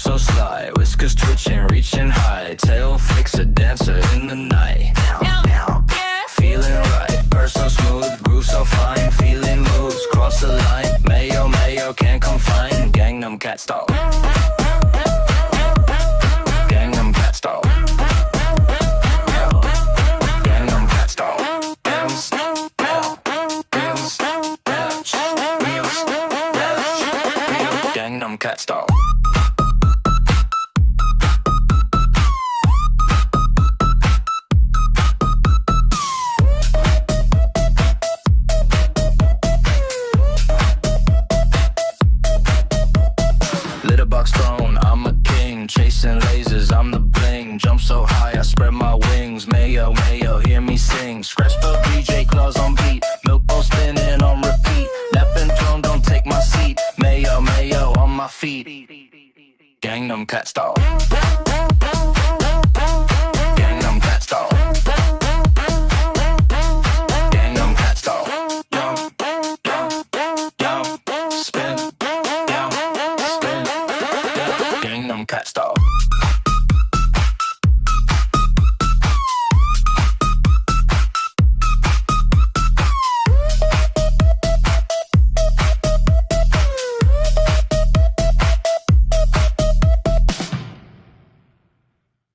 so sly, whiskers twitching, reaching high, tail flicks a dancer in the night. Feeling right, bird so smooth, groove so fine, feeling moves, cross the line, mayo, mayo, can't confine, Gangnam Cat style. Gangnam Cat style. Gangnam Cat style. Bounce, bounce, bounce, bounce, bounce, bounce, Gangnam Cat style. Box throne, I'm a king, chasing lasers, I'm the bling. Jump so high, I spread my wings. Mayo, mayo, hear me sing. Scratch the DJ, claws on beat. Milk bowl spinning on repeat. Napping throne, don't take my seat. Mayo, mayo, on my feet. Gangnam Cat style.